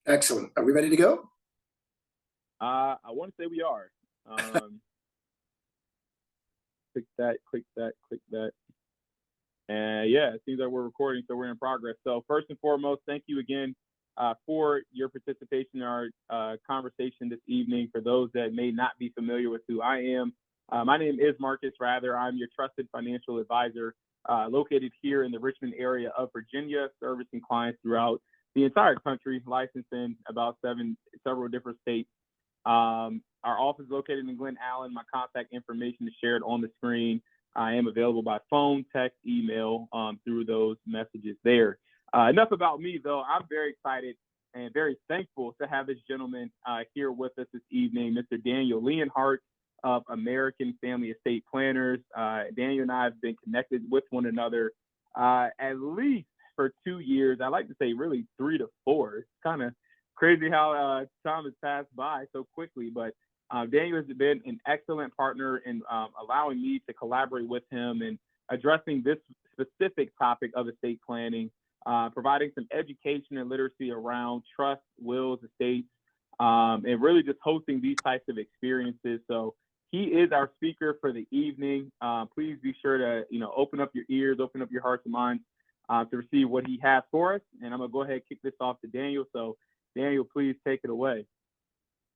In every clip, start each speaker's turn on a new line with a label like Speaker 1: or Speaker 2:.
Speaker 1: Excellent. Are we ready to go?
Speaker 2: I want to say we are. Click that, click that, click that. And yeah, it seems like we're recording, so we're in progress. So first and foremost, thank you again for your participation in our conversation this evening. For those that may not be familiar with who I am, my name is Marcus Rather. I'm your trusted financial advisor located here in the Richmond area of Virginia, servicing clients throughout the entire country, licensed in about several different states. Our office is located in Glen Allen. My contact information is shared on the screen. I am available by phone, text, email, through those messages there. Enough about me, though. I'm very excited and very thankful to have this gentleman here with us this evening, Mr. Daniel Leonhardt of American Family Estate Planners. Daniel and I have been connected with one another at least for 2 years. I like to say really 3 to 4. It's kind of crazy how time has passed by so quickly, but Daniel has been an excellent partner in allowing me to collaborate with him and addressing this specific topic of estate planning, providing some education and literacy around trust, wills, estates, and really just hosting these types of experiences. So he is our speaker for the evening. Please be sure to open up your ears, open up your hearts and minds to receive what he has for us. And I'm gonna go ahead and kick this off to Daniel. So Daniel, please take it away.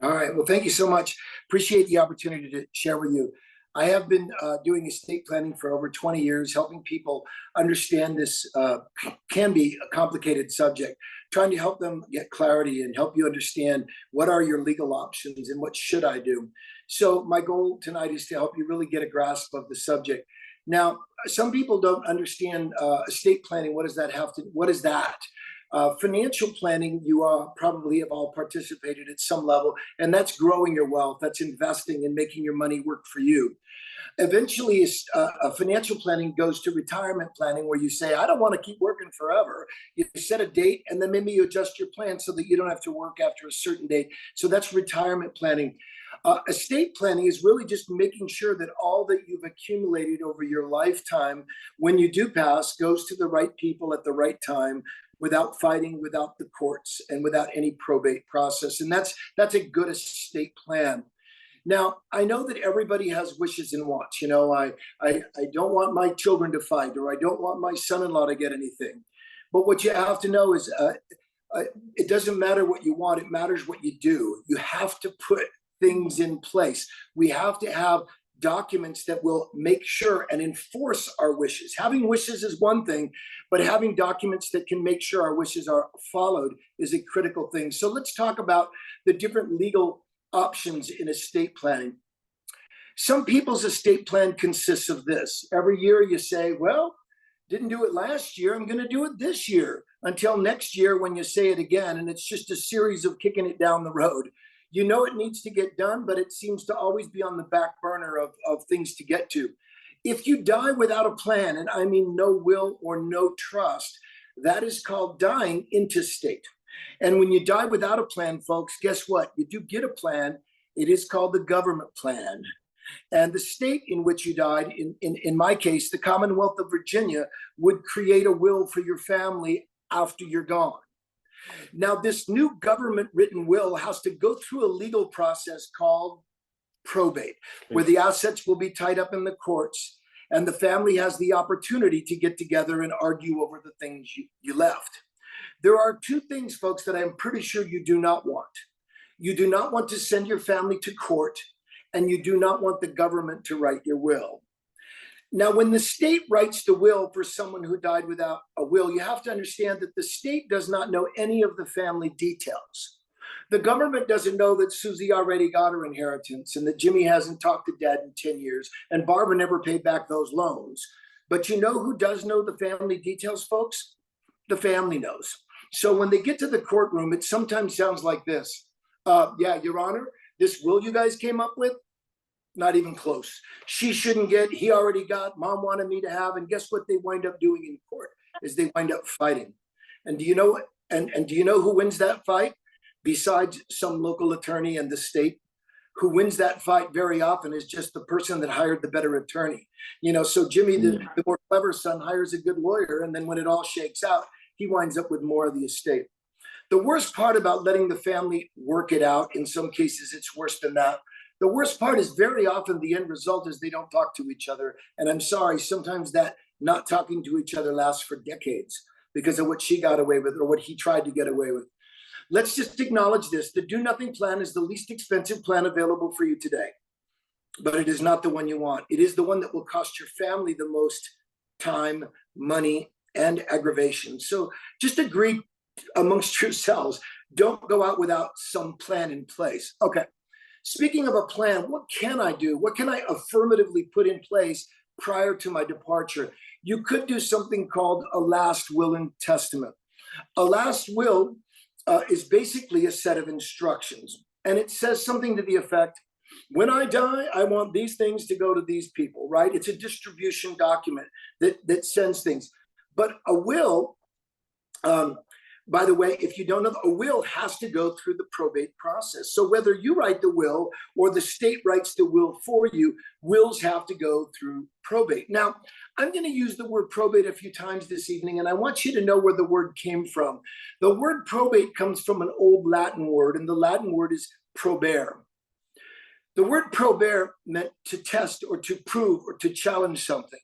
Speaker 1: All right. Well, thank you so much. Appreciate the opportunity to share with you. I have been doing estate planning for over 20 years, helping people understand this can be a complicated subject, trying to help them get clarity and help you understand what are your legal options and what should I do. So my goal tonight is to help you really get a grasp of the subject. Now, some people don't understand estate planning. What is that? Financial planning, you probably have all participated at some level, and that's growing your wealth, that's investing and making your money work for you. Eventually, a financial planning goes to retirement planning, where you say, I don't want to keep working forever. You set a date, and then maybe you adjust your plan so that you don't have to work after a certain date. So that's retirement planning. Estate planning is really just making sure that all that you've accumulated over your lifetime, when you do pass, goes to the right people at the right time, without fighting, without the courts, and without any probate process. And that's a good estate plan. Now, I know that everybody has wishes and wants. I don't want my children to fight, or I don't want my son-in-law to get anything. But what you have to know is it doesn't matter what you want, it matters what you do. You have to put things in place. We have to have documents that will make sure and enforce our wishes. Having wishes is one thing, but having documents that can make sure our wishes are followed is a critical thing. So let's talk about the different legal options in estate planning. Some people's estate plan consists of this. Every year you say, well, didn't do it last year, I'm going to do it this year, until next year when you say it again, and it's just a series of kicking it down the road. You know it needs to get done, but it seems to always be on the back burner of things to get to. If you die without a plan, and I mean no will or no trust, that is called dying intestate. And when you die without a plan, folks, guess what? You do get a plan. It is called the government plan. And the state in which you died, in my case, the Commonwealth of Virginia, would create a will for your family after you're gone. Now, this new government written will has to go through a legal process called probate, where the assets will be tied up in the courts, and the family has the opportunity to get together and argue over the things you left. There are 2 things, folks, that I'm pretty sure you do not want. You do not want to send your family to court, and you do not want the government to write your will. Now, when the state writes the will for someone who died without a will, you have to understand that the state does not know any of the family details. The government doesn't know that Susie already got her inheritance, and that Jimmy hasn't talked to Dad in 10 years, and Barbara never paid back those loans. But you know who does know the family details, folks? The family knows. So when they get to the courtroom, it sometimes sounds like this. Yeah, Your Honor, this will you guys came up with? Not even close. She shouldn't get, he already got, Mom wanted me to have, and guess what they wind up doing in court is they wind up fighting. And do you know what? And do you know who wins that fight? Besides some local attorney and the state, who wins that fight very often is just the person that hired the better attorney. So Jimmy, the more clever son, hires a good lawyer, and then when it all shakes out, he winds up with more of the estate. The worst part about letting the family work it out, in some cases, it's worse than that. The worst part is very often the end result is they don't talk to each other. And I'm sorry, sometimes that not talking to each other lasts for decades because of what she got away with or what he tried to get away with. Let's just acknowledge this. The do nothing plan is the least expensive plan available for you today, but it is not the one you want. It is the one that will cost your family the most time, money, and aggravation. So just agree amongst yourselves. Don't go out without some plan in place. Okay. Speaking of a plan, what can I do? What can I affirmatively put in place prior to my departure? You could do something called a last will and testament. A last will is basically a set of instructions, and it says something to the effect, when I die, I want these things to go to these people, right? It's a distribution document that sends things. But a will, by the way, if you don't know, a will has to go through the probate process. So whether you write the will or the state writes the will for you, wills have to go through probate. Now, I'm going to use the word probate a few times this evening, and I want you to know where the word came from. The word probate comes from an old Latin word, and the Latin word is probare. The word probare meant to test or to prove or to challenge something.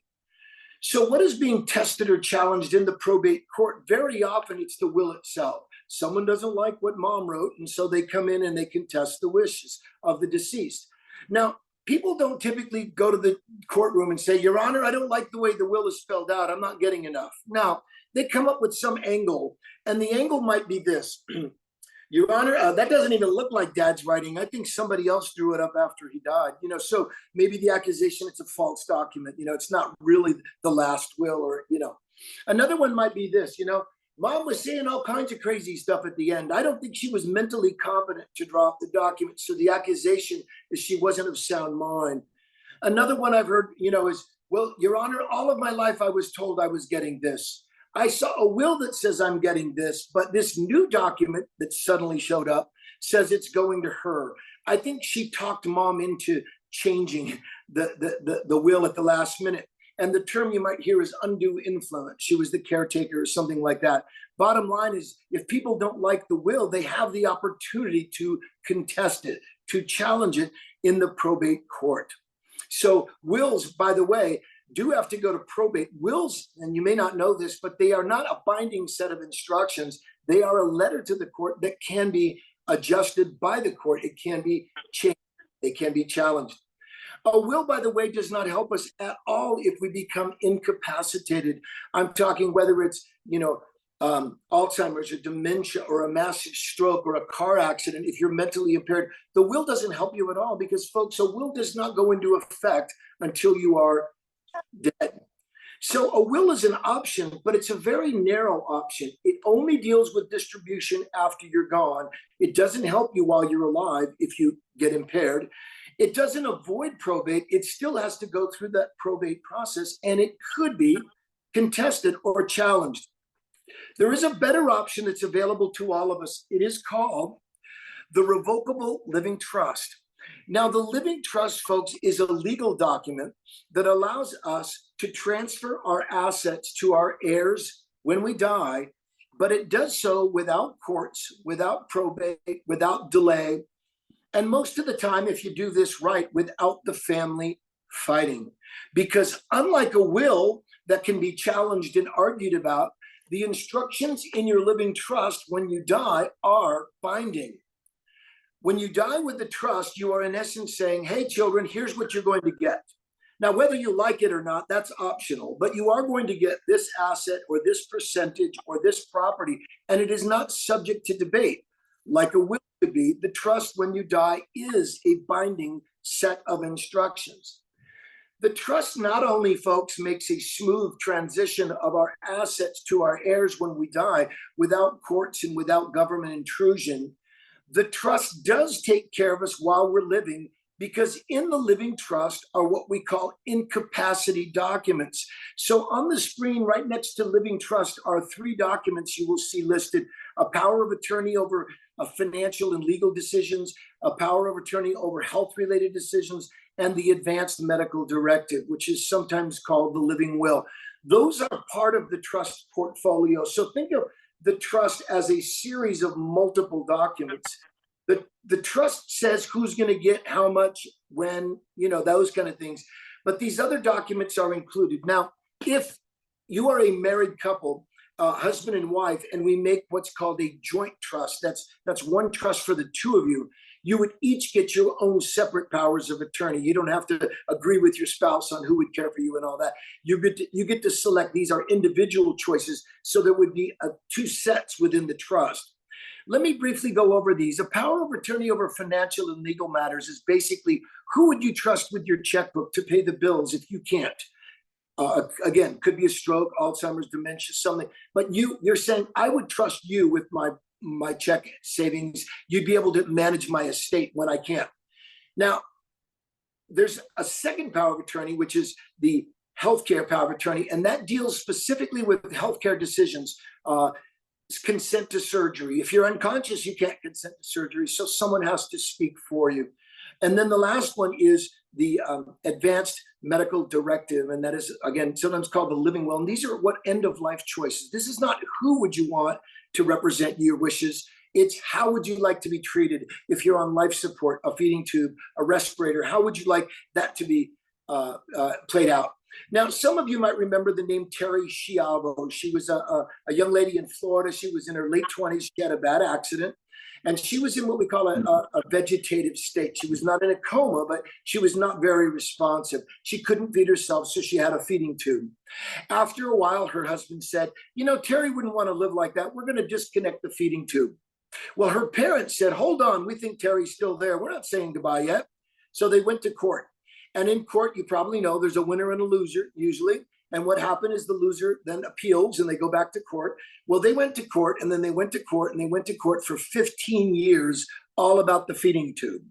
Speaker 1: So what is being tested or challenged in the probate court? Very often it's the will itself. Someone doesn't like what mom wrote, and so they come in and they contest the wishes of the deceased. Now, people don't typically go to the courtroom and say, Your Honor, I don't like the way the will is spelled out. I'm not getting enough. Now, they come up with some angle, and the angle might be this. Your Honor, that doesn't even look like Dad's writing. I think somebody else drew it up after he died. So maybe the accusation, it's a false document. It's not really the last will or. Another one might be this, Mom was saying all kinds of crazy stuff at the end. I don't think she was mentally competent to draw up the document. So the accusation is she wasn't of sound mind. Another one I've heard, is, well, Your Honor, all of my life I was told I was getting this. I saw a will that says I'm getting this, but this new document that suddenly showed up says it's going to her. I think she talked Mom into changing the will at the last minute. And the term you might hear is undue influence. She was the caretaker or something like that. Bottom line is, if people don't like the will, they have the opportunity to contest it, to challenge it in the probate court. So wills, by the way, do have to go to probate. Wills, and you may not know this, but they are not a binding set of instructions. They are a letter to the court that can be adjusted by the court. It can be changed. It can be challenged. A will, by the way, does not help us at all if we become incapacitated. I'm talking whether it's, Alzheimer's or dementia or a massive stroke or a car accident. If you're mentally impaired, the will doesn't help you at all because, folks, a will does not go into effect until you are dead. So a will is an option, but it's a very narrow option. It only deals with distribution after you're gone. It doesn't help you while you're alive if you get impaired. It doesn't avoid probate. It still has to go through that probate process, and it could be contested or challenged. There is a better option that's available to all of us. It is called the revocable living trust. Now, the living trust, folks, is a legal document that allows us to transfer our assets to our heirs when we die, but it does so without courts, without probate, without delay, and most of the time, if you do this right, without the family fighting. Because unlike a will that can be challenged and argued about, the instructions in your living trust when you die are binding. When you die with the trust, you are in essence saying, hey, children, here's what you're going to get. Now, whether you like it or not, that's optional, but you are going to get this asset or this percentage or this property, and it is not subject to debate. Like a will could be, the trust when you die is a binding set of instructions. The trust not only, folks, makes a smooth transition of our assets to our heirs when we die without courts and without government intrusion, the trust does take care of us while we're living, because in the living trust are what we call incapacity documents. So on the screen right next to living trust are 3 documents you will see listed: a power of attorney over financial and legal decisions, a power of attorney over health-related decisions, and the advanced medical directive, which is sometimes called the living will. Those are part of the trust portfolio. So think of the trust as a series of multiple documents. The trust says who's going to get how much, when, those kind of things. But these other documents are included. Now, if you are a married couple, husband and wife, and we make what's called a joint trust, that's one trust for the two of you, you would each get your own separate powers of attorney. You don't have to agree with your spouse on who would care for you and all that. You get to select. These are individual choices, so there would be two sets within the trust. Let me briefly go over these. A power of attorney over financial and legal matters is basically who would you trust with your checkbook to pay the bills if you can't? Again, could be a stroke, Alzheimer's, dementia, something. But you're saying, I would trust you with my check savings. You'd be able to manage my estate when I can't. Now, there's a second power of attorney, which is the healthcare power of attorney, and that deals specifically with healthcare decisions. Consent to surgery. If you're unconscious, you can't consent to surgery, so someone has to speak for you. And then the last one is the advanced medical directive, and that is, again, sometimes called the living will. And these are what end-of-life choices. This is not who would you want to represent your wishes. It's how would you like to be treated if you're on life support, a feeding tube, a respirator. How would you like that to be played out? Now, some of you might remember the name Terry Schiavo. She was a young lady in Florida. She was in her late 20s. She had a bad accident, and she was in what we call a vegetative state. She was not in a coma, but she was not very responsive. She couldn't feed herself, so she had a feeding tube. After a while, her husband said, Terry wouldn't want to live like that. We're going to disconnect the feeding tube. Well, her parents said, hold on, we think Terry's still there. We're not saying goodbye yet. So they went to court. And in court, you probably know there's a winner and a loser usually. And what happened is the loser then appeals and they go back to court. Well, they went to court and then they went to court and they went to court for 15 years, all about the feeding tube.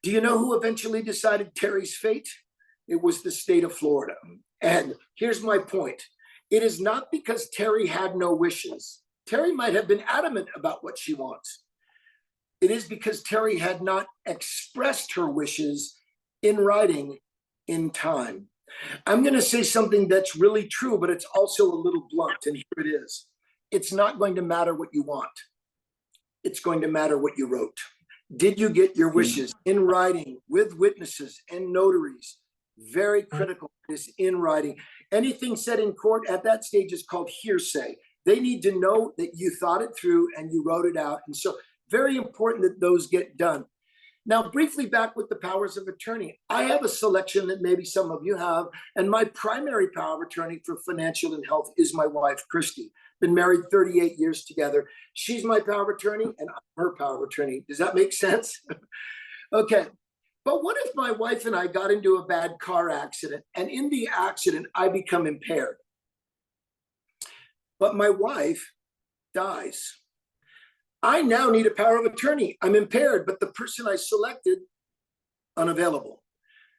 Speaker 1: Do you know who eventually decided Terry's fate? It was the state of Florida. And here's my point. It is not because Terry had no wishes. Terry might have been adamant about what she wants. It is because Terry had not expressed her wishes in writing in time. I'm going to say something that's really true, but it's also a little blunt, and here it is. It's not going to matter what you want. It's going to matter what you wrote. Did you get your wishes in writing with witnesses and notaries? Very critical is in writing. Anything said in court at that stage is called hearsay. They need to know that you thought it through and you wrote it out. And so very important that those get done. Now, briefly back with the powers of attorney. I have a selection that maybe some of you have, and my primary power of attorney for financial and health is my wife, Christy. Been married 38 years together. She's my power of attorney, and I'm her power of attorney. Does that make sense? Okay. But what if my wife and I got into a bad car accident, and in the accident, I become impaired? But my wife dies. I now need a power of attorney. I'm impaired, but the person I selected, unavailable.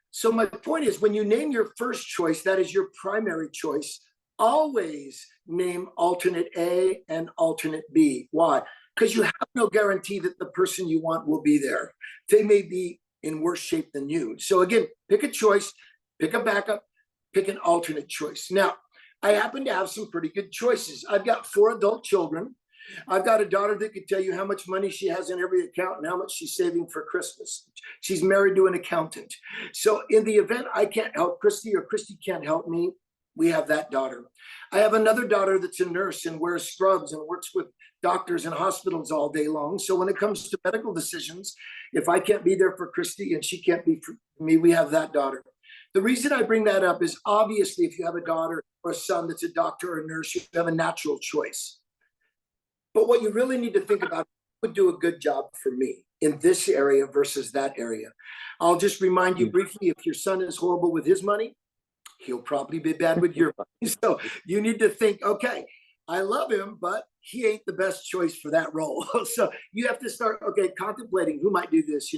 Speaker 1: So my point is, when you name your first choice, that is your primary choice, always name alternate A and alternate B. Why? Because you have no guarantee that the person you want will be there. They may be in worse shape than you. So again, pick a choice, pick a backup, pick an alternate choice. Now, I happen to have some pretty good choices. I've got 4 adult children. I've got a daughter that could tell you how much money she has in every account and how much she's saving for Christmas. She's married to an accountant. So in the event I can't help Christy or Christy can't help me, we have that daughter. I have another daughter that's a nurse and wears scrubs and works with doctors and hospitals all day long. So when it comes to medical decisions, if I can't be there for Christy and she can't be for me, we have that daughter. The reason I bring that up is obviously if you have a daughter or a son that's a doctor or a nurse, you have a natural choice. But what you really need to think about would do a good job for me in this area versus that area. I'll just remind you briefly, if your son is horrible with his money, he'll probably be bad with your money. So you need to think, okay, I love him, but he ain't the best choice for that role. So you have to start, okay, contemplating who might do this.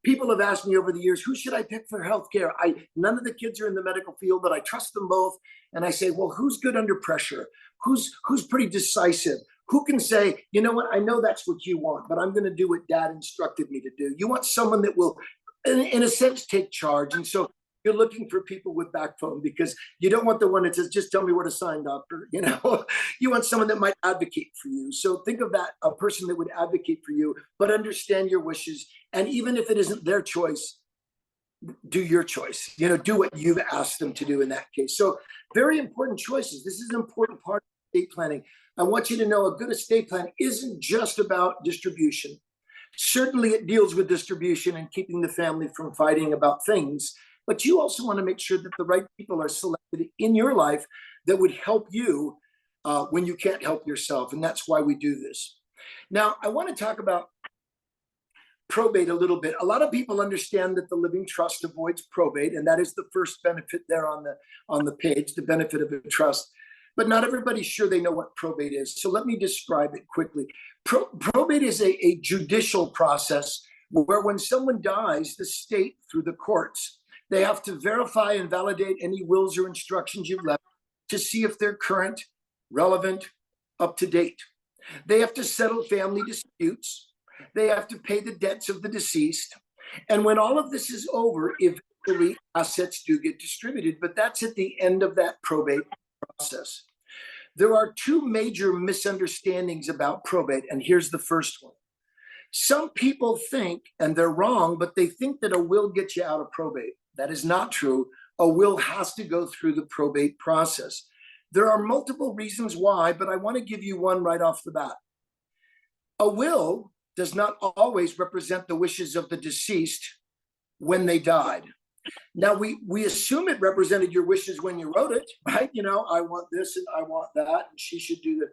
Speaker 1: People have asked me over the years, who should I pick for healthcare? None of the kids are in the medical field, but I trust them both. And I say, well, who's good under pressure? Who's pretty decisive? Who can say, you know what, I know that's what you want, but I'm going to do what dad instructed me to do. You want someone that will, in a sense, take charge. And so you're looking for people with backbone, because you don't want the one that says, just tell me where to sign, doctor. You know, you want someone that might advocate for you. So think of that, a person that would advocate for you, but understand your wishes. And even if it isn't their choice, do your choice, you know, do what you've asked them to do in that case. So very important choices. This is an important part of estate planning. I want you to know a good estate plan isn't just about distribution. Certainly it deals with distribution and keeping the family from fighting about things, but you also want to make sure that the right people are selected in your life that would help you when you can't help yourself. And that's why we do this. Now, I want to talk about probate a little bit. A lot of people understand that the living trust avoids probate, and that is the first benefit there on the page, the benefit of a trust. But not everybody's sure they know what probate is. So let me describe it quickly. Probate is a judicial process where when someone dies, the state, through the courts, they have to verify and validate any wills or instructions you've left to see if they're current, relevant, up to date. They have to settle family disputes. They have to pay the debts of the deceased. And when all of this is over, eventually assets do get distributed, but that's at the end of that probate process. There are two major misunderstandings about probate, and here's the first one. Some people think, and they're wrong, but they think that a will gets you out of probate. That is not true. A will has to go through the probate process. There are multiple reasons why, but I want to give you one right off the bat. A will does not always represent the wishes of the deceased when they died. Now, we assume it represented your wishes when you wrote it, right? You know, I want this and I want that, and she should do that.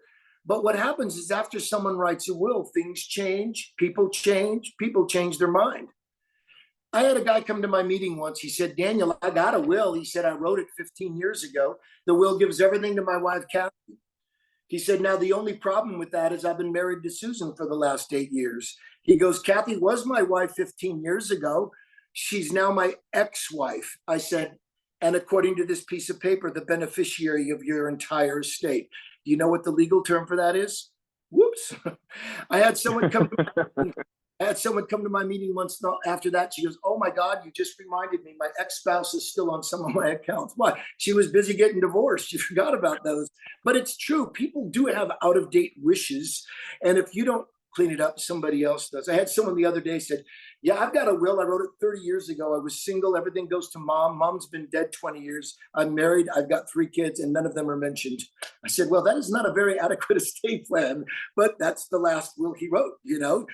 Speaker 1: But what happens is after someone writes a will, things change, people change their mind. I had a guy come to my meeting once. He said, Daniel, I got a will. He said, I wrote it 15 years ago. The will gives everything to my wife, Kathy. He said, now the only problem with that is I've been married to Susan for the last 8 years. He goes, Kathy was my wife 15 years ago. She's now my ex-wife. I said, and according to this piece of paper, the beneficiary of your entire estate. Do you know what the legal term for that is? Whoops. I had someone come to my meeting once after that. She goes, oh my God, you just reminded me. My ex-spouse is still on some of my accounts. Why? She was busy getting divorced. She forgot about those. But it's true. People do have out-of-date wishes. And if you don't clean it up, somebody else does. I had someone the other day said, yeah, I've got a will. I wrote it 30 years ago. I was single. Everything goes to mom. Mom's been dead 20 years. I'm married. I've got 3 kids, and none of them are mentioned. I said, well, that is not a very adequate estate plan, but that's the last will he wrote, you know,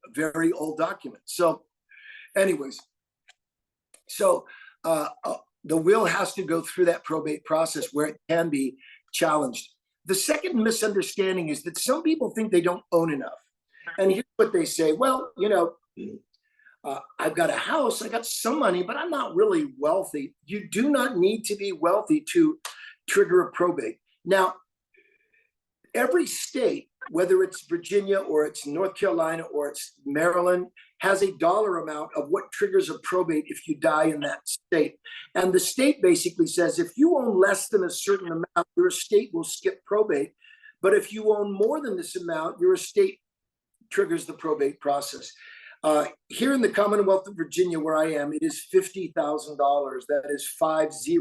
Speaker 1: a very old document. So anyways, so the will has to go through that probate process where it can be challenged. The second misunderstanding is that some people think they don't own enough. And here's what they say, well, you know, I've got a house, I got some money, but I'm not really wealthy. You do not need to be wealthy to trigger a probate. Now, every state, whether it's Virginia or it's North Carolina or it's Maryland, has a dollar amount of what triggers a probate if you die in that state. And the state basically says, if you own less than a certain amount, your estate will skip probate. But if you own more than this amount, your estate triggers the probate process. Here in the Commonwealth of Virginia, where I am, it is $50,000. That is 50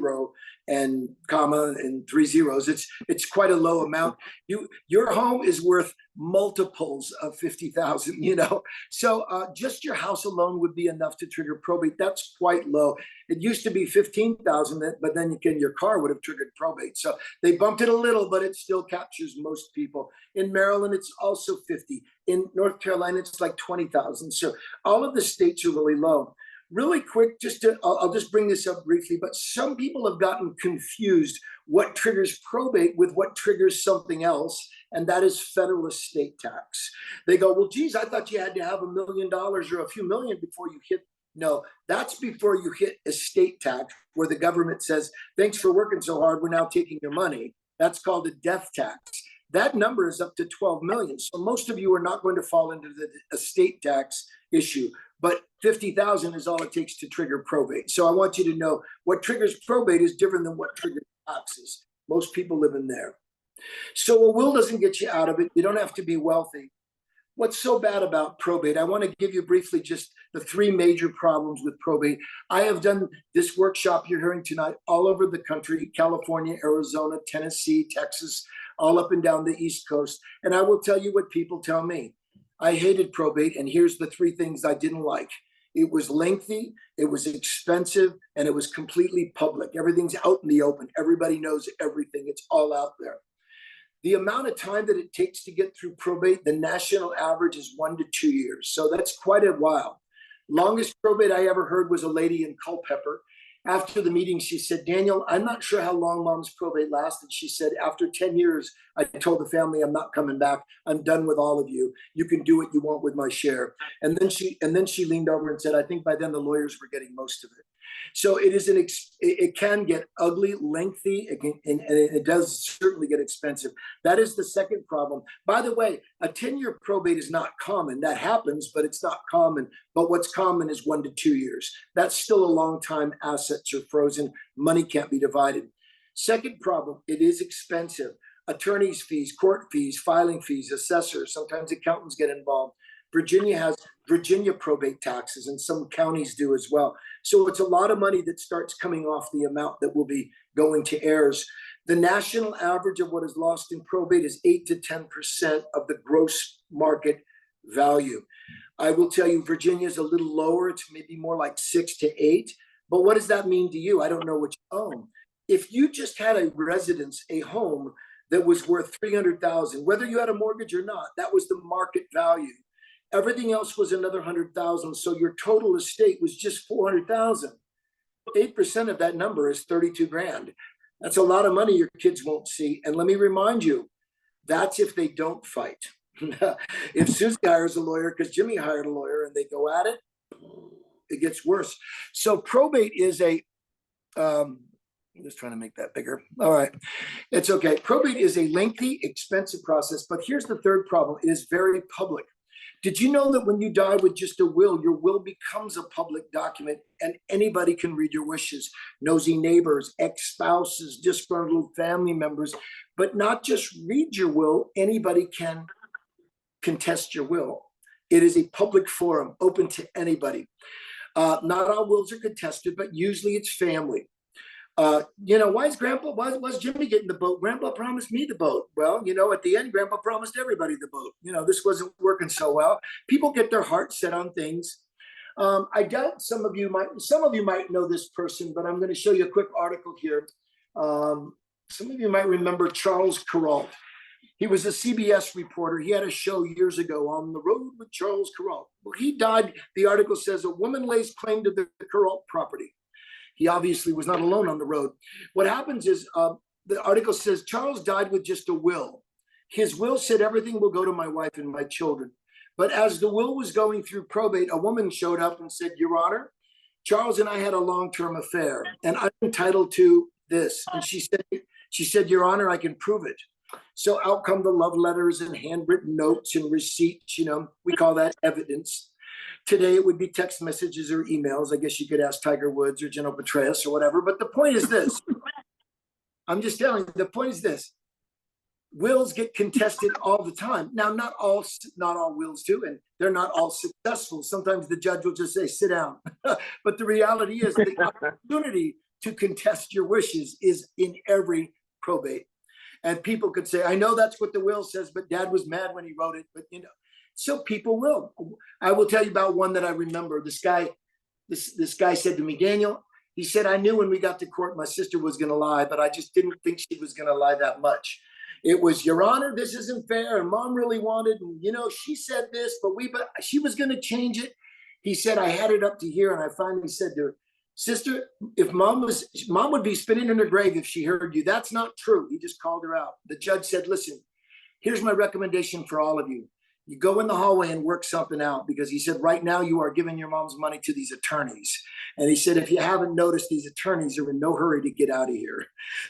Speaker 1: and comma and 3 zeros. It's quite a low amount. Your home is worth multiples of 50,000. You know, so just your house alone would be enough to trigger probate. That's quite low. It used to be 15,000, but then your car would have triggered probate. So they bumped it a little, but it still captures most people. In Maryland, it's also 50. In North Carolina, it's like 20,000. So all of the states are really low. Really quick, I'll just bring this up briefly, but some people have gotten confused what triggers probate with what triggers something else, and that is federal estate tax. They go, well, geez, I thought you had to have $1 million or a few million before you hit. No, that's before you hit estate tax, where the government says, thanks for working so hard, we're now taking your money. That's called a death tax. That number is up to 12 million. So most of you are not going to fall into the estate tax issue, but 50,000 is all it takes to trigger probate. So I want you to know what triggers probate is different than what triggers taxes. Most people live in there. So a will doesn't get you out of it. You don't have to be wealthy. what's so bad about probate? I want to give you briefly just the three major problems with probate. I have done this workshop you're hearing tonight all over the country, California, Arizona, Tennessee, Texas, all up and down the East Coast. And I will tell you what people tell me. I hated probate, and here's the three things I didn't like. It was lengthy, it was expensive, and it was completely public. Everything's out in the open. Everybody knows everything. It's all out there. The amount of time that it takes to get through probate, the national average is 1 to 2 years. So that's quite a while. Longest probate I ever heard was a lady in Culpeper. After the meeting, she said, Daniel, I'm not sure how long mom's probate lasted. She said, after 10 years, I told the family I'm not coming back. I'm done with all of you. You can do what you want with my share. And then she leaned over and said, I think by then the lawyers were getting most of it. So it can get ugly, lengthy, and it does certainly get expensive. That is the second problem. By the way, a 10-year probate is not common. That happens, but it's not common. But what's common is 1 to 2 years. That's still a long time. Assets are frozen. Money can't be divided. Second problem, it is expensive. Attorney's fees, court fees, filing fees, assessors, sometimes accountants get involved. Virginia has Virginia probate taxes, and some counties do as well. So it's a lot of money that starts coming off the amount that will be going to heirs. The national average of what is lost in probate is 8 to 10% of the gross market value. I will tell you, Virginia is a little lower. It's maybe more like 6 to 8. But what does that mean to you? I don't know what you own. If you just had a residence, a home that was worth $300,000, whether you had a mortgage or not, that was the market value. Everything else was another 100,000. So your total estate was just 400,000. 8% of that number is 32 grand. That's a lot of money your kids won't see. And let me remind you, that's if they don't fight. If Susie hires a lawyer because Jimmy hired a lawyer and they go at it, it gets worse. So probate is I'm just trying to make that bigger. All right, it's okay. Probate is a lengthy, expensive process, but here's the third problem. It is very public. Did you know that when you die with just a will, your will becomes a public document and anybody can read your wishes? Nosy neighbors, ex-spouses, disgruntled family members, but not just read your will, anybody can contest your will. It is a public forum, open to anybody. Not all wills are contested, but usually it's family. Why's Jimmy getting the boat? Grandpa promised me the boat. Well, at the end, Grandpa promised everybody the boat. This wasn't working so well. People get their hearts set on things. I doubt some of you might know this person, but I'm going to show you a quick article here. Some of you might remember Charles Kuralt. He was a CBS reporter. He had a show years ago, On the Road with Charles Kuralt. Well, he died. The article says a woman lays claim to the Kuralt property. He obviously was not alone on the road. What happens is the article says Charles died with just a will. His will said everything will go to my wife and my children. But as the will was going through probate, a woman showed up and said, Your Honor, Charles and I had a long-term affair and I'm entitled to this. And she said, Your Honor, I can prove it. So out come the love letters and handwritten notes and receipts. We call that evidence. Today, it would be text messages or emails. I guess you could ask Tiger Woods or Geno Petraeus or whatever. But the point is this. I'm just telling you, the point is this. Wills get contested all the time. Now, not all wills do, and they're not all successful. Sometimes the judge will just say, sit down. But the reality is the opportunity to contest your wishes is in every probate. And people could say, I know that's what the will says, but Dad was mad when he wrote it. But, so people will. I will tell you about one that I remember. This guy said to me, Daniel, he said, I knew when we got to court my sister was going to lie, but I just didn't think she was going to lie that much. It was, Your Honor, this isn't fair. And Mom really wanted, and she said this, but she was going to change it. He said, I had it up to here. And I finally said to her, Sister, if Mom would be spinning in her grave if she heard you. That's not true. He just called her out. The judge said, listen, here's my recommendation for all of you. You go in the hallway and work something out, because he said, right now you are giving your mom's money to these attorneys. And he said, if you haven't noticed, these attorneys are in no hurry to get out of here.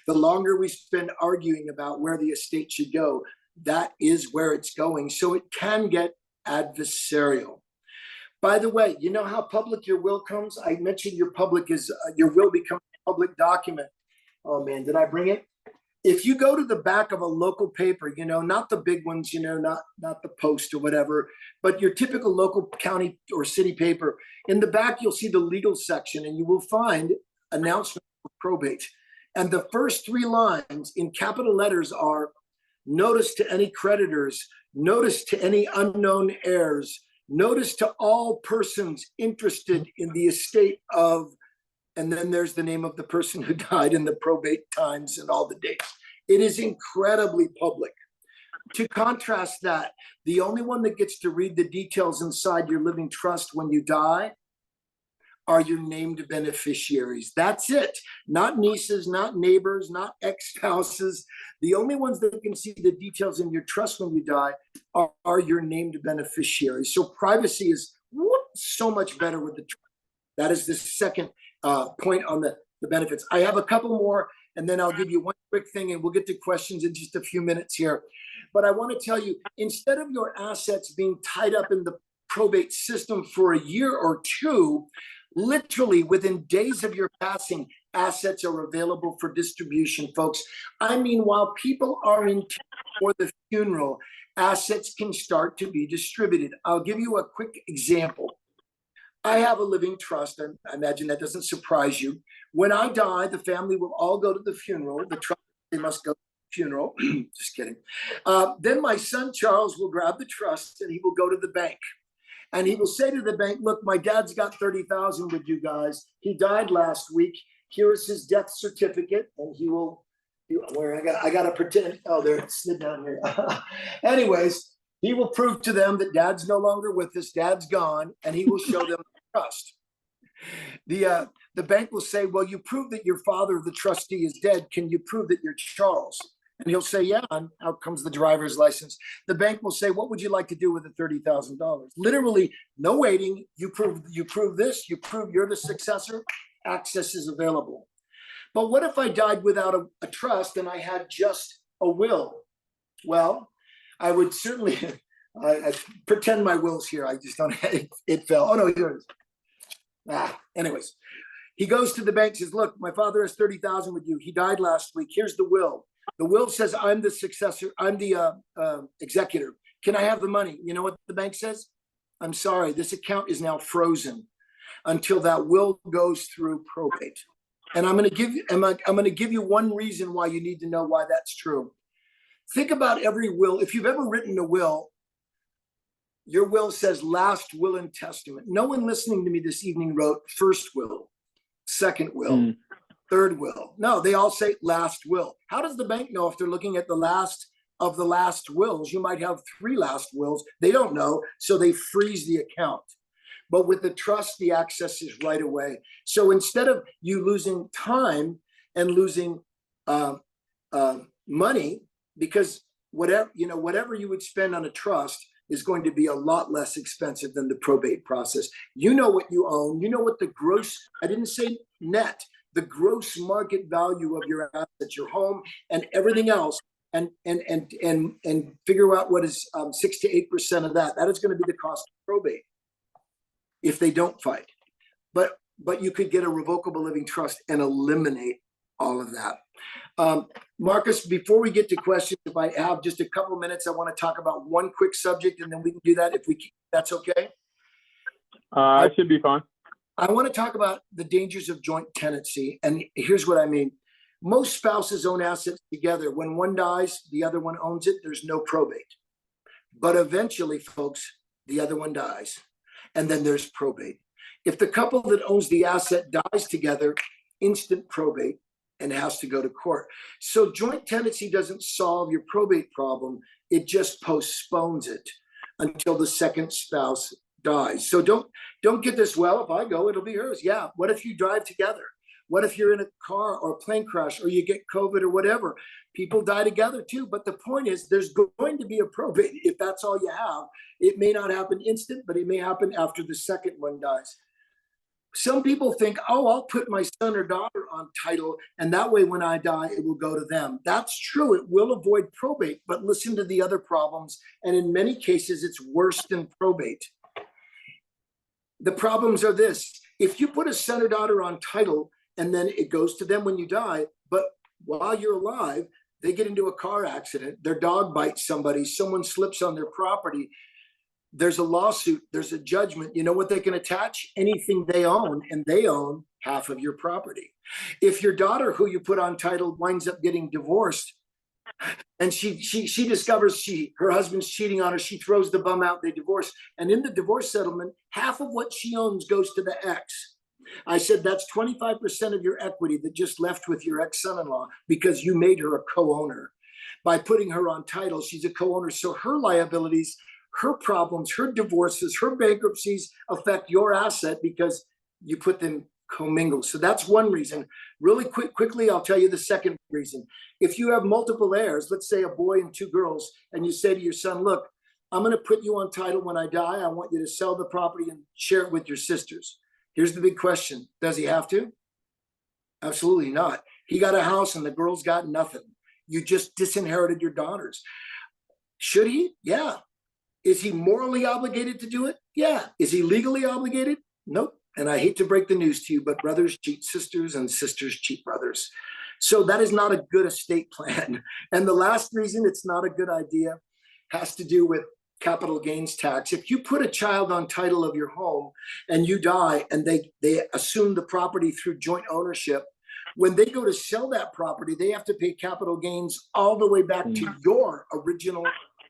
Speaker 1: The longer we spend arguing about where the estate should go, that is where it's going. So it can get adversarial. By the way, you know how public your will comes? I mentioned your will becomes a public document. Oh man, did I bring it? If you go to the back of a local paper, not the big ones, not the Post or whatever, but your typical local county or city paper, in the back, you'll see the legal section and you will find announcement of probate. And the first 3 lines in capital letters are notice to any creditors, notice to any unknown heirs, notice to all persons interested in the estate of, and then there's the name of the person who died in the probate times and all the dates. It is incredibly public. To contrast that, the only one that gets to read the details inside your living trust when you die are your named beneficiaries. That's it. Not nieces, not neighbors, not ex-spouses. The only ones that can see the details in your trust when you die are your named beneficiaries. So privacy is so much better with the trust. That is the second point on the benefits. I have a couple more, and then I'll give you one quick thing, and we'll get to questions in just a few minutes here. But I want to tell you, instead of your assets being tied up in the probate system for a year or 2, literally within days of your passing, assets are available for distribution, folks. I mean, while people are in for the funeral, assets can start to be distributed. I'll give you a quick example. I have a living trust, and I imagine that doesn't surprise you. When I die, the family will all go to the funeral. The trust, they must go to the funeral. Just kidding. Then my son, Charles, will grab the trust and he will go to the bank. And he will say to the bank, look, my dad's got 30,000 with you guys. He died last week. Here is his death certificate. And he will, I got to pretend. Oh, there, sit down here. Anyways, he will prove to them that dad's no longer with us. Dad's gone. And he will show them the trust. The bank will say, well, you prove that your father, the trustee, is dead. Can you prove that you're Charles? And he'll say, yeah, and out comes the driver's license. The bank will say, what would you like to do with the $30,000? Literally, no waiting. You prove this, you prove you're the successor, access is available. But what if I died without a trust and I had just a will? Well, I would certainly, I pretend my will's here. I just don't, it fell. Oh no, here it is. Anyways, he goes to the bank, says, look, my father has 30,000 with you. He died last week. Here's the will. The will says I'm the successor. I'm the executor. Can I have the money? You know what the bank says? I'm sorry, this account is now frozen until that will goes through probate. And I'm going to give you one reason why you need to know why that's true. Think about every will. If you've ever written a will, your will says last will and testament. No one listening to me this evening wrote first will, second will. Third will. No, they all say last will. How does the bank know if they're looking at the last of the last wills? You might have 3 last wills. They don't know, so they freeze the account. But with the trust, the access is right away. So instead of you losing time and losing money, because whatever you would spend on a trust is going to be a lot less expensive than the probate process. You know what you own. You know what the gross, I didn't say net, the gross market value of your assets, your home, and everything else, and figure out what is 6 to 8% of that. That is going to be the cost of probate if they don't fight. But you could get a revocable living trust and eliminate all of that. Marcus, before we get to questions, if I have just a couple of minutes, I want to talk about one quick subject, and then we can do that if that's okay.
Speaker 2: It should be fine.
Speaker 1: I want to talk about the dangers of joint tenancy. And here's what I mean. Most spouses own assets together. When one dies, the other one owns it. There's no probate. But eventually, folks, the other one dies. And then there's probate. If the couple that owns the asset dies together, instant probate and has to go to court. So joint tenancy doesn't solve your probate problem. It just postpones it until the second spouse dies. So don't get this, well, if I go, it'll be hers. Yeah. What if you drive together? What if you're in a car or a plane crash or you get COVID or whatever? People die together too. But the point is there's going to be a probate if that's all you have. It may not happen instant, but it may happen after the second one dies. Some people think, oh, I'll put my son or daughter on title, and that way when I die, it will go to them. That's true. It will avoid probate, but listen to the other problems. And in many cases, it's worse than probate. The problems are this. If you put a son or daughter on title and then it goes to them when you die, but while you're alive, they get into a car accident, their dog bites somebody, someone slips on their property, there's a lawsuit, there's a judgment. You know what they can attach? Anything they own, and they own half of your property. If your daughter, who you put on title, winds up getting divorced, and she discovers her husband's cheating on her, she throws the bum out, they divorce, and in the divorce settlement, half of what she owns goes to the ex. I said that's 25% of your equity that just left with your ex-son-in-law because you made her a co-owner. By putting her on title, she's a co-owner, so her liabilities, her problems, her divorces, her bankruptcies affect your asset because you put them commingled. So that's one reason. Really quickly, I'll tell you the second reason. If you have multiple heirs, let's say a boy and 2 girls, and you say to your son, look, I'm going to put you on title when I die. I want you to sell the property and share it with your sisters. Here's the big question. Does he have to? Absolutely not. He got a house and the girls got nothing. You just disinherited your daughters. Should he? Yeah. Is he morally obligated to do it? Yeah. Is he legally obligated? Nope. And I hate to break the news to you, but brothers cheat sisters and sisters cheat brothers. So that is not a good estate plan. And the last reason it's not a good idea has to do with capital gains tax. If you put a child on title of your home and you die and they assume the property through joint ownership, when they go to sell that property, they have to pay capital gains all the way back to your original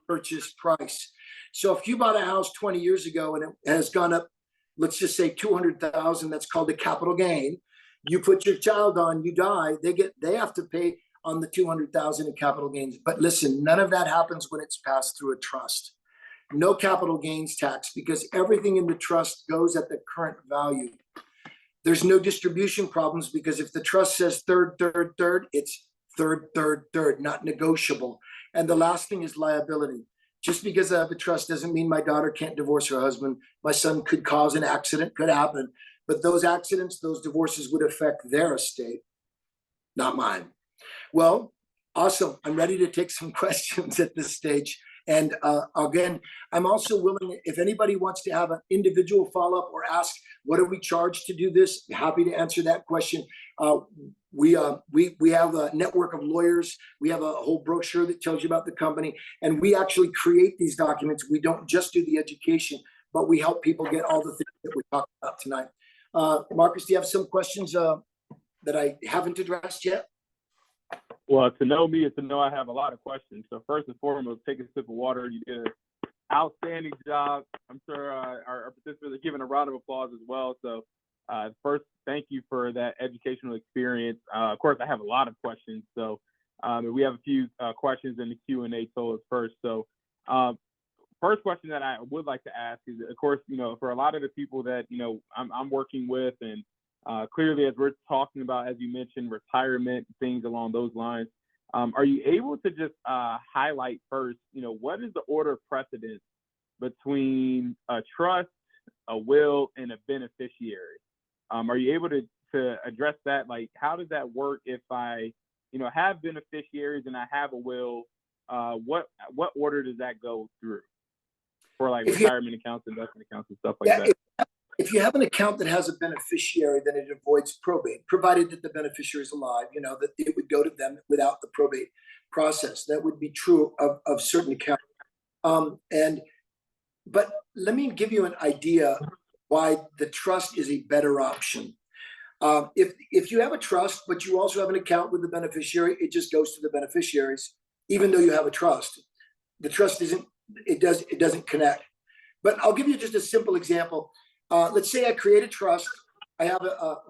Speaker 1: purchase price. So if you bought a house 20 years ago and it has gone up, let's just say 200,000, that's called a capital gain. You put your child on, you die, they have to pay on the 200,000 in capital gains. But listen, none of that happens when it's passed through a trust. No capital gains tax because everything in the trust goes at the current value. There's no distribution problems because if the trust says third, it's third, not negotiable. And the last thing is liability. Just because I have a trust doesn't mean my daughter can't divorce her husband. My son could cause an accident, could happen. But those accidents, those divorces would affect their estate, not mine. Well, awesome. I'm ready to take some questions at this stage. And again, I'm also willing, if anybody wants to have an individual follow-up or ask, what do we charge to do this? Happy to answer that question. We have a network of lawyers. We have a whole brochure that tells you about the company. And we actually create these documents. We don't just do the education, but we help people get all the things that we talked about tonight. Marcus, do you have some questions that I haven't addressed yet?
Speaker 2: Well, to know me is to know I have a lot of questions. So first and foremost, take a sip of water. You did an outstanding job. I'm sure our participants are giving a round of applause as well. So first, thank you for that educational experience. Of course, I have a lot of questions. So we have a few questions in the Q&A told us first. So first question that I would like to ask is, of course, for a lot of the people that, I'm working with and clearly, as we're talking about, as you mentioned, retirement, things along those lines, are you able to just highlight first, what is the order of precedence between a trust, a will, and a beneficiary? Are you able to address that? Like, how does that work if I, have beneficiaries and I have a will? What order does that go through for like retirement accounts, investment accounts, and stuff like that?
Speaker 1: If you have an account that has a beneficiary, then it avoids probate, provided that the beneficiary is alive, that it would go to them without the probate process. That would be true of certain accounts. But let me give you an idea why the trust is a better option. If you have a trust, but you also have an account with the beneficiary, it just goes to the beneficiaries, even though you have a trust. The trust it doesn't connect. But I'll give you just a simple example. Let's say I create a trust. I have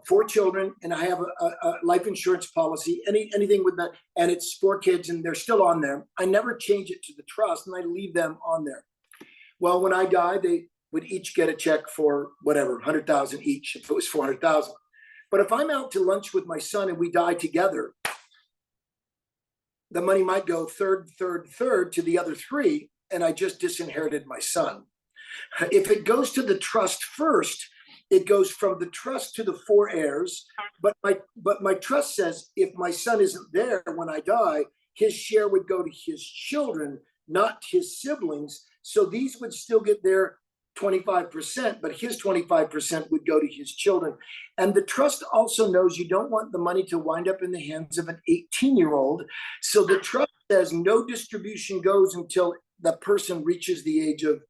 Speaker 1: 4 children, and I have a life insurance policy, anything with that, and it's 4 kids, and they're still on there. I never change it to the trust, and I leave them on there. Well, when I die, they would each get a check for whatever, 100,000 each, if it was 400,000. But if I'm out to lunch with my son and we die together, the money might go third to the other 3, and I just disinherited my son. If it goes to the trust first, it goes from the trust to the 4 heirs. But my trust says if my son isn't there when I die, his share would go to his children, not his siblings. So these would still get their 25%, but his 25% would go to his children. And the trust also knows you don't want the money to wind up in the hands of an 18-year-old. So the trust says no distribution goes until the person reaches the age of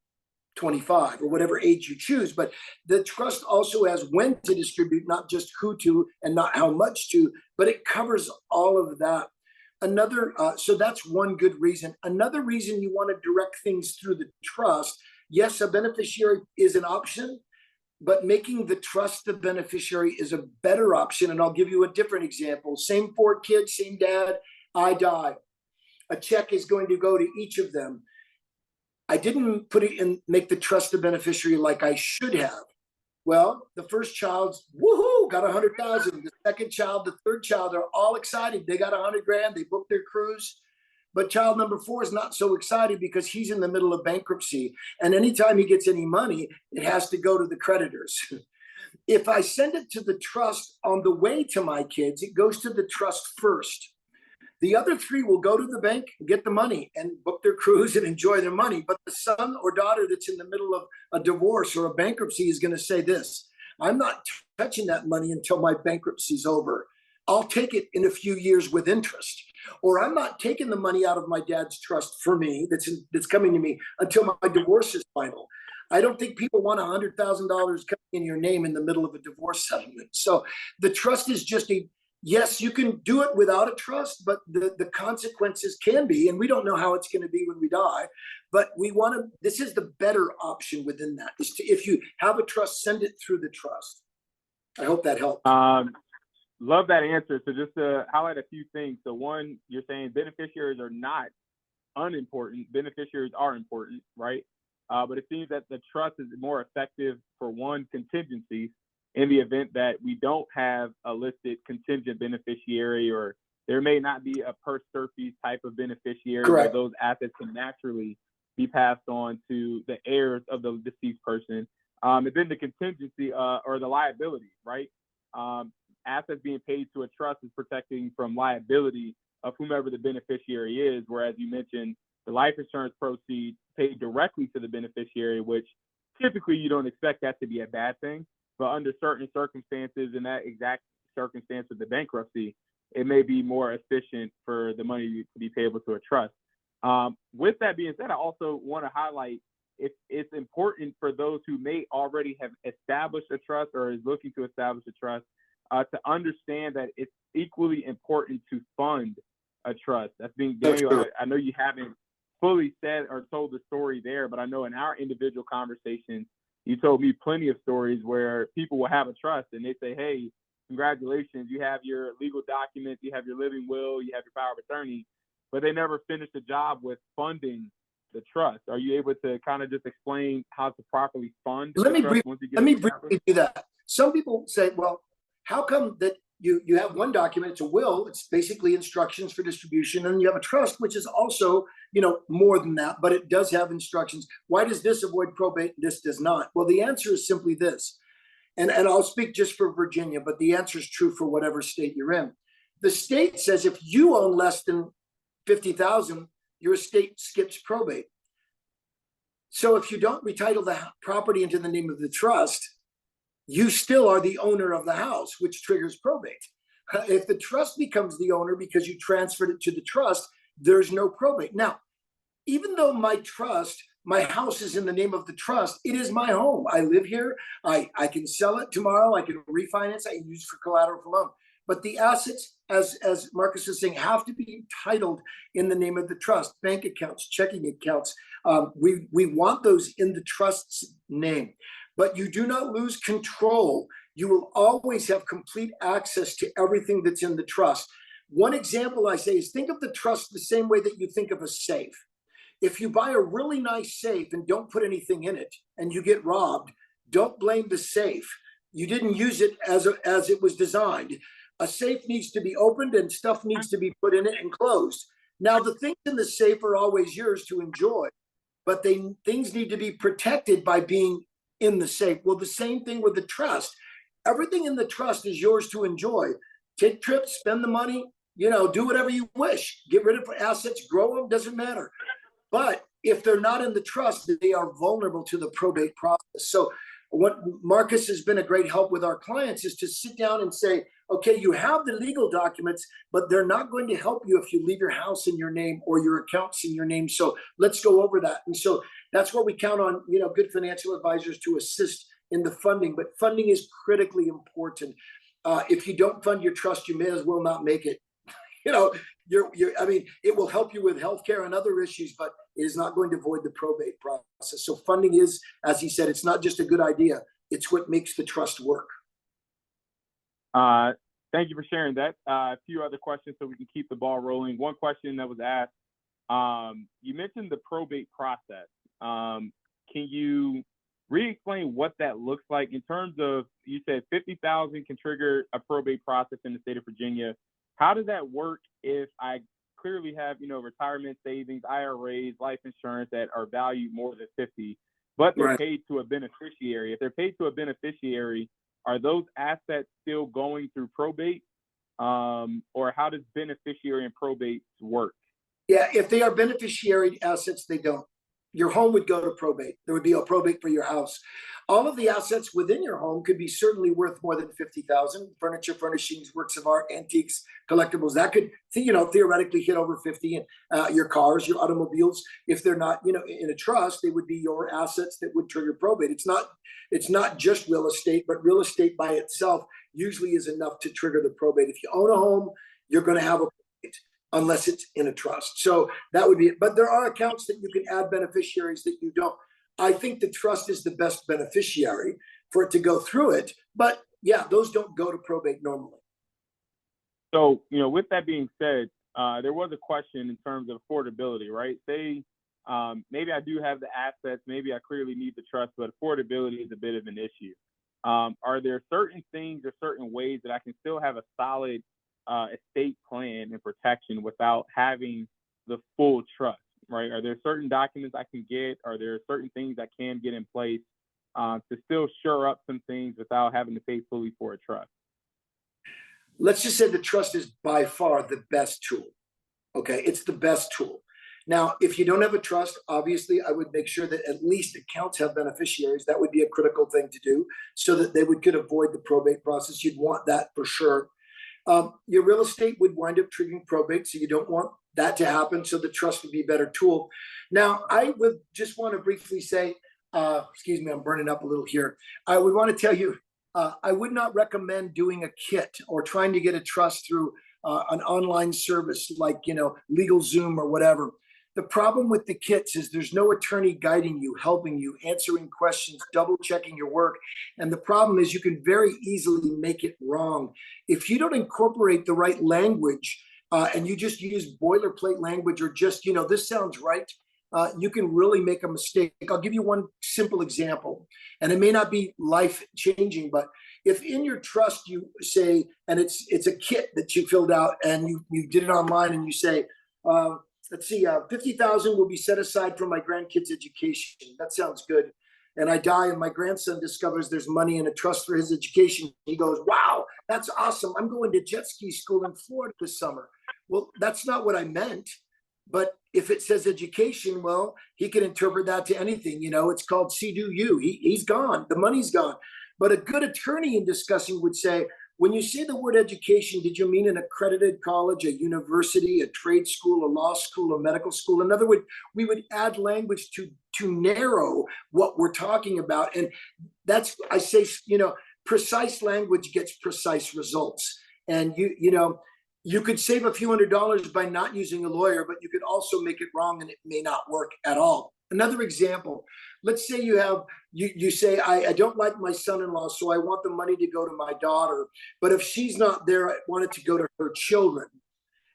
Speaker 1: 25 or whatever age you choose. But the trust also has when to distribute, not just who to and not how much to, but it covers all of that. So that's one good reason. Another reason you want to direct things through the trust. Yes, a beneficiary is an option, but making the trust the beneficiary is a better option. And I'll give you a different example. Same 4 kids, same dad, I die. A check is going to go to each of them. I didn't put it in, make the trust the beneficiary like I should have. Well, the first child's woohoo, got 100,000. The second child, the third child are all excited. They got 100 grand. They booked their cruise. But child number 4 is not so excited because he's in the middle of bankruptcy. And anytime he gets any money, it has to go to the creditors. If I send it to the trust on the way to my kids, it goes to the trust first. The other 3 will go to the bank, get the money, and book their cruise and enjoy their money. But the son or daughter that's in the middle of a divorce or a bankruptcy is going to say this: I'm not touching that money until my bankruptcy's over. I'll take it in a few years with interest. Or I'm not taking the money out of my dad's trust for me that's coming to me until my divorce is final. I don't think people want $100,000 coming in your name in the middle of a divorce settlement. So the trust is just yes, you can do it without a trust, but the consequences can be, and we don't know how it's going to be when we die, but this is the better option within that, is to, if you have a trust, send it through the trust. I hope that helped.
Speaker 2: Love that answer. So just to highlight a few things. So one, you're saying beneficiaries are not unimportant. Beneficiaries are important, right? But it seems that the trust is more effective for one, contingencies, in the event that we don't have a listed contingent beneficiary, or there may not be a per surfeit type of beneficiary.
Speaker 1: Correct.
Speaker 2: Where those assets can naturally be passed on to the heirs of the deceased person. And then the contingency or the liability, right? Assets being paid to a trust is protecting from liability of whomever the beneficiary is, whereas you mentioned the life insurance proceeds paid directly to the beneficiary, which typically you don't expect that to be a bad thing. But under certain circumstances, in that exact circumstance of the bankruptcy, it may be more efficient for the money to be payable to a trust. With that being said, I also want to highlight it's important for those who may already have established a trust or is looking to establish a trust to understand that it's equally important to fund a trust. That's being Daniel. I know you haven't fully said or told the story there, but I know in our individual conversations, you told me plenty of stories where people will have a trust and they say, hey, congratulations, you have your legal documents, you have your living will, you have your power of attorney, but they never finished the job with funding the trust. Are you able to kind of just explain how to properly fund the trust once you get it established?
Speaker 1: Briefly do that. Some people say, well, how come that you have one document, it's a will, it's basically instructions for distribution, and you have a trust, which is also, more than that, but it does have instructions. Why does this avoid probate and this does not? Well, the answer is simply this, and I'll speak just for Virginia, but the answer is true for whatever state you're in. The state says if you own less than 50,000, your estate skips probate. So if you don't retitle the property into the name of the trust, you still are the owner of the house, which triggers probate. If the trust becomes the owner because you transferred it to the trust, there's no probate. Now, even though my house is in the name of the trust, it is my home. I live here. I can sell it tomorrow. I can refinance. I can use it for collateral for loan. But the assets, as Marcus is saying, have to be titled in the name of the trust. Bank accounts, checking accounts. We want those in the trust's name. But you do not lose control. You will always have complete access to everything that's in the trust. One example I say is think of the trust the same way that you think of a safe. If you buy a really nice safe and don't put anything in it and you get robbed, don't blame the safe. You didn't use it as it was designed. A safe needs to be opened and stuff needs to be put in it and closed. Now, the things in the safe are always yours to enjoy, but things need to be protected by being in the safe. Well, the same thing with the trust. Everything in the trust is yours to enjoy. Take trips, spend the money, do whatever you wish. Get rid of assets, grow them, doesn't matter. But if they're not in the trust, they are vulnerable to the probate process. So what Marcus has been a great help with our clients is to sit down and say, okay, you have the legal documents, but they're not going to help you if you leave your house in your name or your accounts in your name. So let's go over that. And so that's where we count on, good financial advisors to assist in the funding. But funding is critically important. If you don't fund your trust, you may as well not make it. It will help you with healthcare and other issues, but it is not going to avoid the probate process. So funding is, as he said, it's not just a good idea. It's what makes the trust work.
Speaker 2: Thank you for sharing that. A few other questions so we can keep the ball rolling. One question that was asked, you mentioned the probate process. Can you re-explain what that looks like in terms of, you said 50,000 can trigger a probate process in the state of Virginia. How does that work if I clearly have, retirement savings, IRAs, life insurance that are valued more than 50, but they're paid to a beneficiary? If they're paid to a beneficiary, are those assets still going through probate? Or how does beneficiary and probate work?
Speaker 1: Yeah, if they are beneficiary assets, they don't. Your home would go to probate. There would be a probate for your house. All of the assets within your home could be certainly worth more than 50,000. Furniture, furnishings, works of art, antiques, collectibles, that could, theoretically hit over 50. And your cars, your automobiles, if they're not, in a trust, they would be your assets that would trigger probate. It's not just real estate, but real estate by itself usually is enough to trigger the probate. If you own a home, you're going to have a probate, unless it's in a trust. So that would be it. But there are accounts that you can add beneficiaries that you don't. I think the trust is the best beneficiary for it to go through it. But yeah, those don't go to probate normally.
Speaker 2: So, with that being said, there was a question in terms of affordability, right? Say, maybe I do have the assets, maybe I clearly need the trust, but affordability is a bit of an issue. Are there certain things or certain ways that I can still have a solid estate plan and protection without having the full trust, right? Are there certain documents I can get? Are there certain things I can get in place to still shore up some things without having to pay fully for a trust?
Speaker 1: Let's just say the trust is by far the best tool. Okay, it's the best tool. Now, if you don't have a trust, obviously, I would make sure that at least accounts have beneficiaries. That would be a critical thing to do so that they could avoid the probate process. You'd want that for sure. Your real estate would wind up triggering probate, so you don't want that to happen. So the trust would be a better tool. Now, I would just want to briefly say, excuse me, I'm burning up a little here. I would want to tell you, I would not recommend doing a kit or trying to get a trust through an online service like, LegalZoom or whatever. The problem with the kits is there's no attorney guiding you, helping you, answering questions, double checking your work. And the problem is you can very easily make it wrong. If you don't incorporate the right language and you just use boilerplate language or just, this sounds right, you can really make a mistake. I'll give you one simple example, and it may not be life changing, but if in your trust you say, and it's a kit that you filled out and you did it online and you say, let's see, 50,000 will be set aside for my grandkids' education. That sounds good. And I die and my grandson discovers there's money in a trust for his education. He goes, wow, that's awesome. I'm going to jet ski school in Florida this summer. Well, that's not what I meant. But if it says education, well, he can interpret that to anything. It's called see do you. He's gone. The money's gone. But a good attorney in discussing would say, when you say the word education, did you mean an accredited college, a university, a trade school, a law school, a medical school? In other words, we would add language to narrow what we're talking about. And that's, I say, precise language gets precise results. And you could save a few $100s by not using a lawyer, but you could also make it wrong and it may not work at all. Another example, let's say you say, I don't like my son-in-law, so I want the money to go to my daughter. But if she's not there, I want it to go to her children.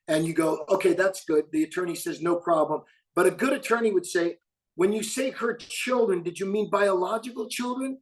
Speaker 1: And you go, okay, that's good. The attorney says, no problem. But a good attorney would say, when you say her children, did you mean biological children?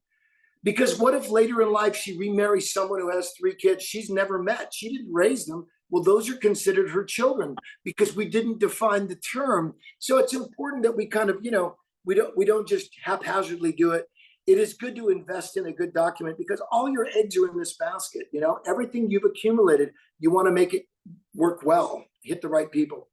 Speaker 1: Because what if later in life she remarries someone who has 3 kids she's never met? She didn't raise them. Well, those are considered her children because we didn't define the term. So it's important that we kind of, we don't just haphazardly do it. It is good to invest in a good document because all your eggs are in this basket. Everything you've accumulated, you want to make it work well, hit the right people.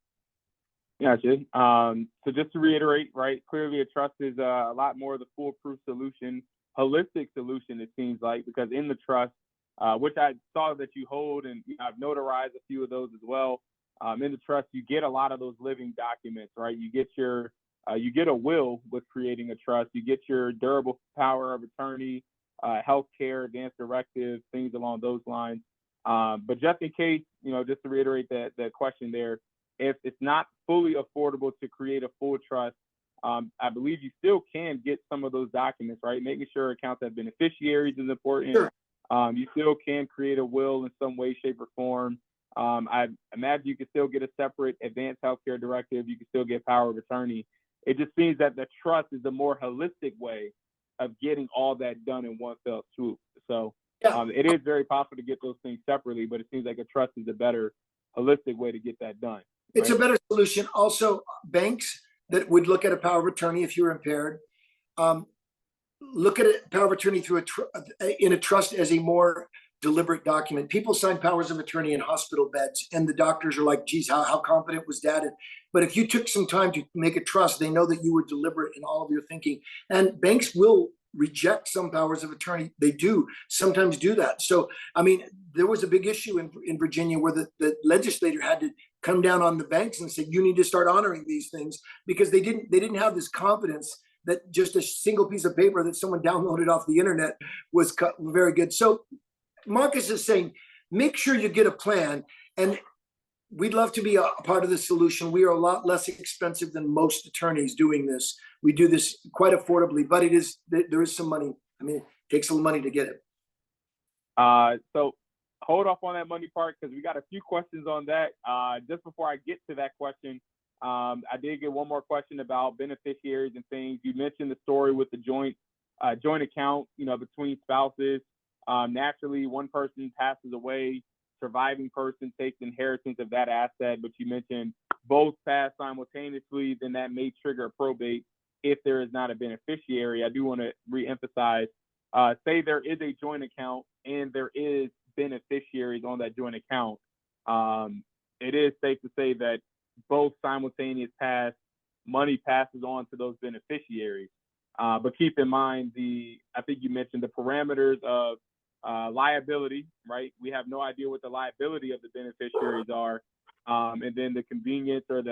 Speaker 2: Gotcha. So just to reiterate, right, clearly a trust is a lot more of the foolproof solution, holistic solution, it seems like, because in the trust, which I saw that you hold, and I've notarized a few of those as well. In the trust, you get a lot of those living documents, right? You get a will with creating a trust. You get your durable power of attorney, healthcare, advance directive, things along those lines. But just in case, just to reiterate that question there, if it's not fully affordable to create a full trust, I believe you still can get some of those documents, right? Making sure accounts have beneficiaries is important.
Speaker 1: Sure.
Speaker 2: You still can create a will in some way, shape, or form. I imagine you can still get a separate advanced healthcare directive. You can still get power of attorney. It just seems that the trust is the more holistic way of getting all that done in one fell swoop. So
Speaker 1: Yeah.
Speaker 2: it is very possible to get those things separately, but it seems like a trust is a better holistic way to get that done.
Speaker 1: It's
Speaker 2: right?
Speaker 1: a better solution. Also, banks that would look at a power of attorney if you're impaired, look at a power of attorney through in a trust as a more deliberate document. People sign powers of attorney in hospital beds, and the doctors are like, geez, how confident was dad? But if you took some time to make a trust, they know that you were deliberate in all of your thinking. And banks will reject some powers of attorney. They do sometimes do that. So, I mean, there was a big issue in Virginia where the legislator had to come down on the banks and say, you need to start honoring these things, because they didn't have this confidence that just a single piece of paper that someone downloaded off the internet was very good. So Marcus is saying, make sure you get a plan, and we'd love to be a part of the solution. We are a lot less expensive than most attorneys doing this. We do this quite affordably, but there is some money. I mean, it takes a little money to get it.
Speaker 2: So hold off on that money part, because we got a few questions on that. Just before I get to that question, I did get one more question about beneficiaries and things. You mentioned the story with the joint account, between spouses. Naturally, one person passes away, surviving person takes inheritance of that asset, but you mentioned both pass simultaneously, then that may trigger a probate if there is not a beneficiary. I do want to reemphasize, say there is a joint account and there is beneficiaries on that joint account. It is safe to say that both simultaneous money passes on to those beneficiaries. But keep in mind I think you mentioned the parameters of liability, right? We have no idea what the liability of the beneficiaries are. And then the convenience, or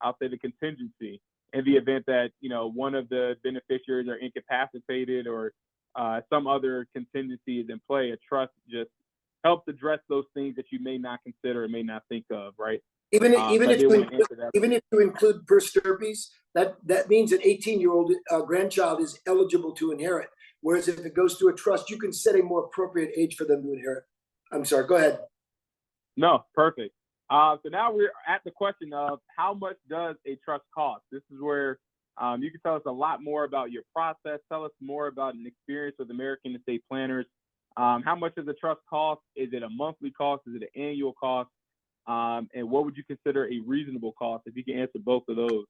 Speaker 2: I'll say the contingency, in the event that, one of the beneficiaries are incapacitated or some other contingency is in play. A trust just helps address those things that you may not consider or may not think of, right?
Speaker 1: Even if you include per stirpes, that means an 18-year-old grandchild is eligible to inherit. Whereas if it goes to a trust, you can set a more appropriate age for them to inherit. I'm sorry, go ahead.
Speaker 2: No, perfect. So now we're at the question of, how much does a trust cost? This is where you can tell us a lot more about your process. Tell us more about an experience with American estate planners. How much does a trust cost? Is it a monthly cost? Is it an annual cost? And what would you consider a reasonable cost? If you can answer both of those,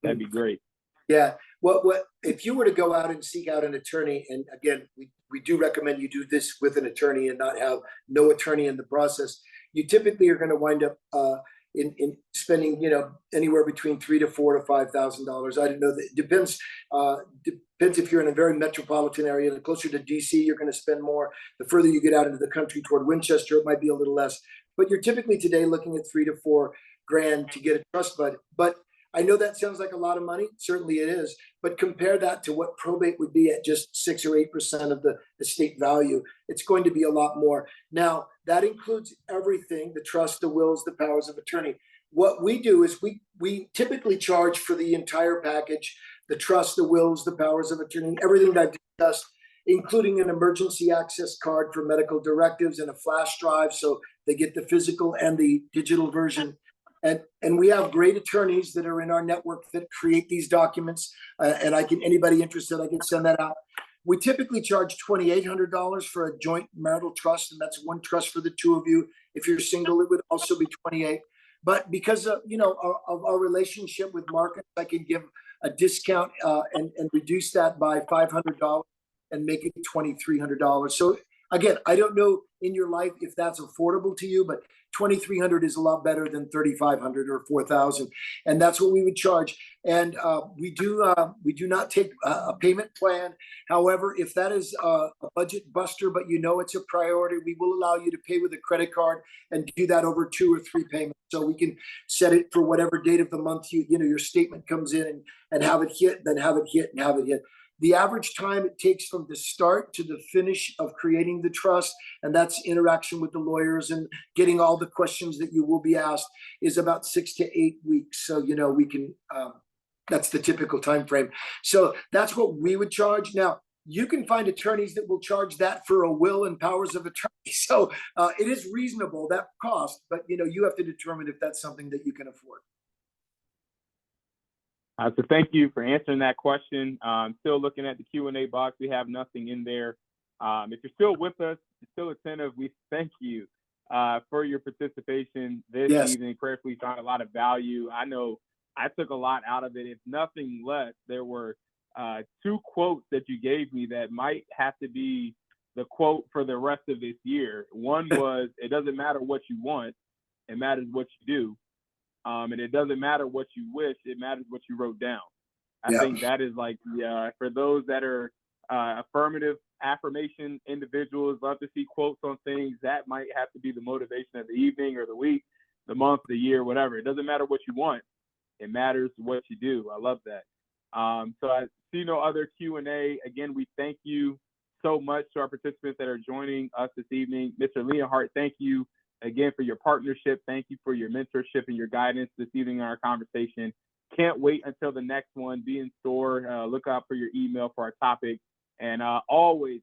Speaker 2: that'd be great.
Speaker 1: Yeah. What if you were to go out and seek out an attorney, and again, we do recommend you do this with an attorney and not have no attorney in the process. You typically are going to wind up in spending, anywhere between $3,000 to $4,000 to $5,000. I don't know. That depends. Depends if you're in a very metropolitan area. The closer to DC, you're going to spend more. The further you get out into the country toward Winchester, it might be a little less. But you're typically today looking at $3,000 to $4,000 to get a trust fund. But I know that sounds like a lot of money. Certainly it is. But compare that to what probate would be at just 6 or 8% of the estate value. It's going to be a lot more. Now, that includes everything: the trust, the wills, the powers of attorney. What we do is we typically charge for the entire package: the trust, the wills, the powers of attorney, everything that I've discussed, including an emergency access card for medical directives and a flash drive, so they get the physical and the digital version. And we have great attorneys that are in our network that create these documents. And anybody interested, I can send that out. We typically charge $2,800 for a joint marital trust, and that's one trust for the two of you. If you're single, it would also be $28,000. But because of our relationship with Marcus, I can give a discount and reduce that by $500 and make it $2,300. So again, I don't know in your life if that's affordable to you, but $2,300 is a lot better than $3,500 or $4,000, and that's what we would charge. And we do not take a payment plan. However, if that is a budget buster, but you know it's a priority, we will allow you to pay with a credit card and do that over 2 or 3 payments. So we can set it for whatever date of the month your statement comes in, and have it hit, then have it hit, and have it hit. The average time it takes from the start to the finish of creating the trust, and that's interaction with the lawyers and getting all the questions that you will be asked, is about 6 to 8 weeks. So, we can, that's the typical time frame. So that's what we would charge. Now, you can find attorneys that will charge that for a will and powers of attorney. So it is reasonable, that cost, but you have to determine if that's something that you can afford.
Speaker 2: So thank you for answering that question. Still looking at the Q&A box. We have nothing in there. If you're still with us, you're still attentive, we thank you for your participation this evening. Prayerfully found a lot of value. I know I took a lot out of it. If nothing less, there were 2 quotes that you gave me that might have to be the quote for the rest of this year. One was, it doesn't matter what you want, it matters what you do. And it doesn't matter what you wish, it matters what you wrote down. I think that is like, for those that are affirmation individuals, love to see quotes on things, that might have to be the motivation of the evening or the week, the month, the year, whatever. It doesn't matter what you want, it matters what you do. I love that. So I see no other Q&A. Again, we thank you so much to our participants that are joining us this evening. Mr. Leonhardt, thank you again for your partnership. Thank you for your mentorship and your guidance this evening in our conversation. Can't wait until the next one. Be in store. Look out for your email for our topic. And always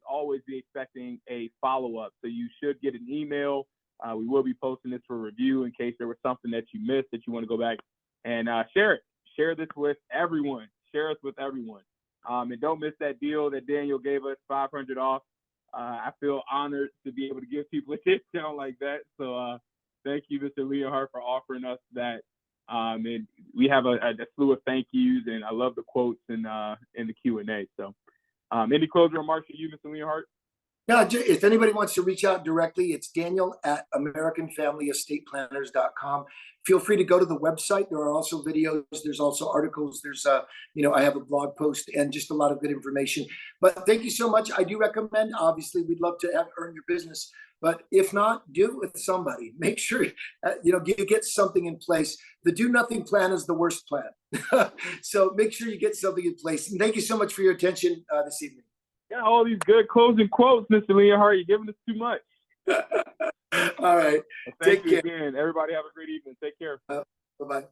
Speaker 2: be expecting a follow-up. So you should get an email. We will be posting this for review in case there was something that you missed that you want to go back and share it. Share this with everyone. Share us with everyone. And don't miss that deal that Daniel gave us, $500 off. I feel honored to be able to give people a discount like that. So thank you, Mr. Leonhardt, for offering us that. And we have a slew of thank yous, and I love the quotes in the Q&A. So any closing remarks for you, Mr. Leonhardt?
Speaker 1: No, if anybody wants to reach out directly, it's Daniel@AmericanFamilyEstatePlanners.com. Feel free to go to the website. There are also videos. There's also articles. There's, I have a blog post and just a lot of good information. But thank you so much. I do recommend, obviously, we'd love to earn your business. But if not, do it with somebody. Make sure, you get something in place. The do nothing plan is the worst plan. So make sure you get something in place. And thank you so much for your attention this evening.
Speaker 2: Yeah, all these good closing quotes, Mr. Leonhardt. You're giving us too much.
Speaker 1: All right.
Speaker 2: Well, thank you again. Everybody have a great evening. Take care.
Speaker 1: Bye-bye.